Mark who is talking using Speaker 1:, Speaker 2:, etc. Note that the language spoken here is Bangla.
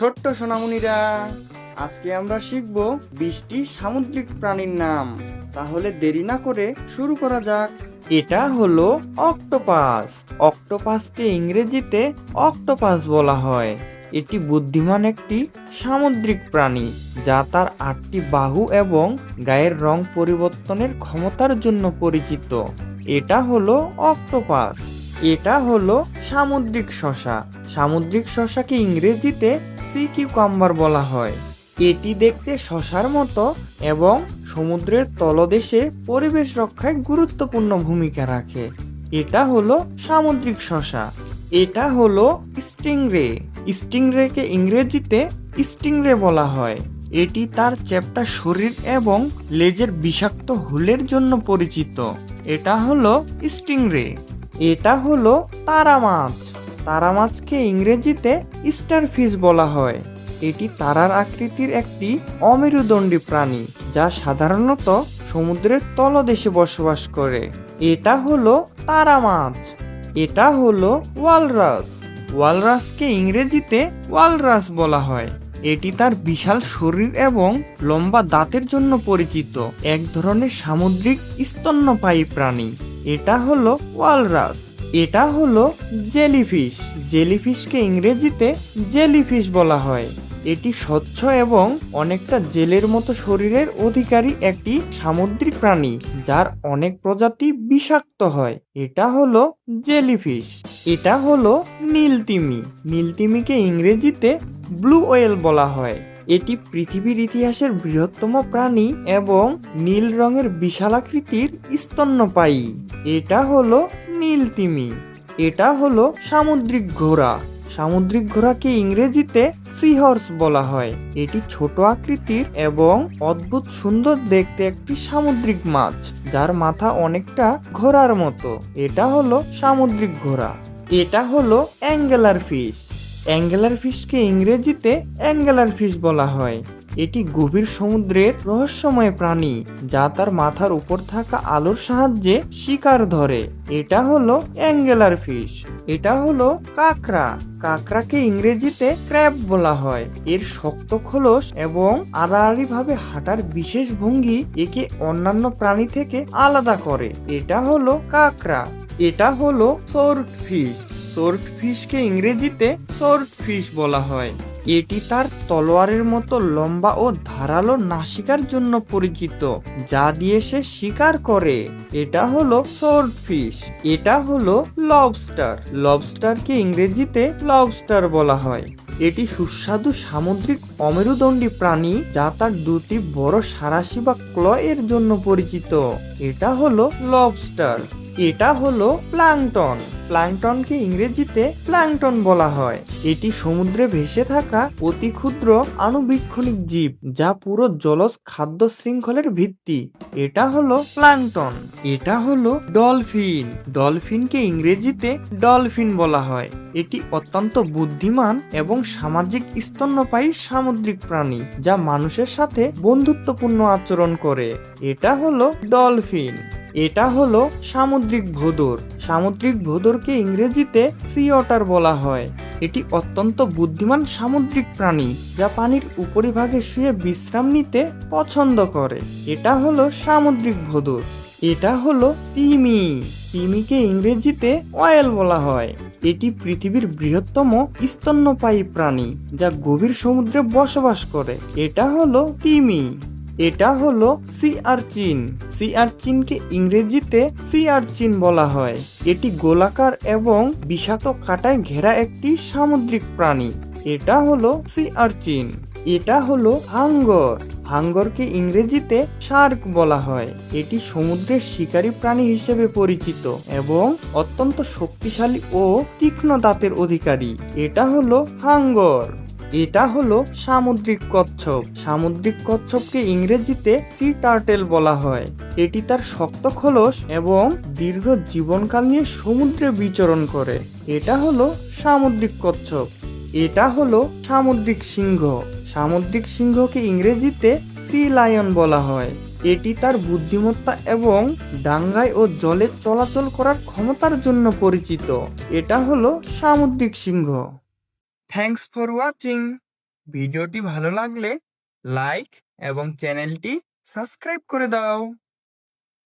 Speaker 1: ছোট্ট সোনামণিরা, আজকে আমরা শিখব 20টি সামুদ্রিক প্রাণীর নাম। তাহলে দেরি না করে শুরু করা যাক। এটা হলো অক্টোপাস। অক্টোপাসকে ইংরেজিতে অক্টোপাস বলা হয়। এটি বুদ্ধিমান একটি সামুদ্রিক প্রাণী, যা তার 8টি বাহু এবং গায়ের রং পরিবর্তনের ক্ষমতার জন্য পরিচিত। এটা হলো অক্টোপাস। এটা হলো সামুদ্রিক শসা। সামুদ্রিক শসাকে ইংরেজিতে সি কিউকাম্বার বলা হয়। এটি দেখতে শসার মতো এবং সমুদ্রের তলদেশে পরিবেশ রক্ষায় গুরুত্বপূর্ণ ভূমিকা রাখে। এটা হলো সামুদ্রিক শসা। এটা হলো স্টিংরে। স্টিংরেকে ইংরেজিতে স্টিংরে বলা হয়। এটি তার চ্যাপ্টা শরীর এবং লেজের বিষাক্ত হুলের জন্য পরিচিত। এটা হলো স্টিংরে। এটা হলো তারা মাছ। তারা মাছকে ইংরেজিতে স্টারফিশ বলা হয়। এটি তারার আকৃতির একটি অমেরুদণ্ডী প্রাণী, যা সাধারণত সমুদ্রের তলদেশে বসবাস করে। এটা হলো তারা মাছ। এটা হলো ওয়ালরাস। ওয়ালরাসকে ইংরেজিতে ওয়ালরাস বলা হয়। এটি তার বিশাল শরীর এবং লম্বা দাঁতের জন্য পরিচিত এক ধরনের সামুদ্রিক স্তন্যপায়ী প্রাণী। এটা হলো ওয়ালরাস। এটা হলো জেলিফিশ। জেলিফিশকে ইংরেজিতে জেলিফিশ বলা হয়। এটি স্বচ্ছ এবং অনেকটা জেলের মতো শরীরের অধিকারী একটি সামুদ্রিক প্রাণী, যার অনেক প্রজাতি বিষাক্ত হয়। এটা হলো জেলিফিশ। এটা হলো নীলতিমি। নীলতিমিকে ইংরেজিতে ব্লু ওয়েল বলা হয়। এটি পৃথিবীর ইতিহাসের বৃহত্তম প্রাণী এবং নীল রঙের বিশালাকৃতির স্তন্যপায়ী। এটা হলো নীলতিমি। এটা হলো সামুদ্রিক ঘোড়া। সামুদ্রিক ঘোড়াকে ইংরেজিতে সি হর্স বলা হয়। এটি ছোট আকৃতির এবং অদ্ভুত সুন্দর দেখতে একটি সামুদ্রিক মাছ, যার মাথা অনেকটা ঘোড়ার মতো। এটা হলো সামুদ্রিক ঘোড়া। এটা হলো অ্যাঙ্গেলার ফিশ। অ্যাঙ্গেলার ফিশকে ইংরেজিতে অ্যাঙ্গেলার ফিশ বলা হয়। এটি গভীর সমুদ্রের রহস্যময় প্রাণী, যা তার মাথার উপর থাকা আলোর সাহায্যে শিকার ধরে। এটা হলো অ্যাঙ্গেলার ফিশ। এটা হলো কাঁকড়া। কাঁকড়াকে ইংরেজিতে ক্র্যাব বলা হয়। এর শক্ত খোলস এবং আড়াআড়ি ভাবে হাঁটার বিশেষ ভঙ্গি একে অন্যান্য প্রাণী থেকে আলাদা করে। এটা হলো কাঁকড়া। এটা হলো সোর্ট ফিশ। সোর্ট ফিশকে ইংরেজিতে সোর্ট ফিশ বলা হয়। এটি তার তলোয়ারের মতো লম্বা ও ধারালো নাসিকার জন্য পরিচিত, যা দিয়ে সে শিকার করে। এটা হলো সোর্ট ফিশ। এটা হলো লবস্টার। লবস্টারকে ইংরেজিতে লবস্টার বলা হয়। এটি সুস্বাদু সামুদ্রিক অমেরুদণ্ডী প্রাণী, যা তার দুটি বড় সাঁড়াশি বা ক্ল এর জন্য পরিচিত। এটা হলো লবস্টার। এটা হলো প্ল্যাঙ্কটন। প্ল্যাঙ্কটনকে ইংরেজিতে প্ল্যাঙ্কটন বলা হয়। এটি সমুদ্রে ভেসে থাকা অতি ক্ষুদ্র আণুবীক্ষণিক জীব, যা পুরো জলজ খাদ্য শৃঙ্খলের ভিত্তি। এটা হলো প্ল্যাঙ্কটন। এটা হলো ডলফিন। ডলফিনকে ইংরেজিতে ডলফিন বলা হয়। এটি অত্যন্ত বুদ্ধিমান এবং সামাজিক স্তন্যপায়ী সামুদ্রিক প্রাণী, যা মানুষের সাথে বন্ধুত্বপূর্ণ আচরণ করে। এটা হলো ডলফিন। এটা হলো সামুদ্রিক ভোঁদর। সামুদ্রিক ভোঁদরকে ইংরেজিতে সি অটার বলা হয়। এটি অত্যন্ত বুদ্ধিমান সামুদ্রিক প্রাণী, যা পানির উপরিভাগে শুয়ে বিশ্রাম নিতে পছন্দ করে। এটা হলো সামুদ্রিক ভোঁদর। এটা হলো তিমি। তিমিকে ইংরেজিতে ওয়েল বলা হয়। এটি পৃথিবীর বৃহত্তম স্তন্যপায়ী প্রাণী, যা গভীর সমুদ্রে বসবাস করে। এটা হলো তিমি। এটা হলো সি আর্চিন। সি আর্চিনকে ইংরেজিতে সি আর্চিন বলা হয়। এটি গোলাকার এবং বিষাক্ত কাঁটায় ঘেরা একটি সামুদ্রিক প্রাণী। এটা হলো সি আর্চিন। এটা হলো হাঙ্গর। হাঙ্গরকে ইংরেজিতে শার্ক বলা হয়। এটি সমুদ্রের শিকারী প্রাণী হিসেবে পরিচিত এবং অত্যন্ত শক্তিশালী ও তীক্ষ্ণ দাঁতের অধিকারী। এটা হলো হাঙ্গর। এটা হলো সামুদ্রিক কচ্ছপ। সামুদ্রিক কচ্ছপকে ইংরেজিতে সি টার্টেল বলা হয়। এটি তার শক্ত খোলস এবং দীর্ঘ জীবনকাল নিয়ে সমুদ্রে বিচরণ করে। এটা হলো সামুদ্রিক কচ্ছপ। এটা হলো সামুদ্রিক সিংহ। সামুদ্রিক সিংহকে ইংরেজিতে সি লায়ন বলা হয়। এটি তার বুদ্ধিমত্তা এবং ডাঙ্গায় ও জলে চলাচল করার ক্ষমতার জন্য পরিচিত। এটা হলো সামুদ্রিক সিংহ। Thanks for watching. ভিডিওটি ভালো লাগলে লাইক এবং চ্যানেলটি সাবস্ক্রাইব করে দাও।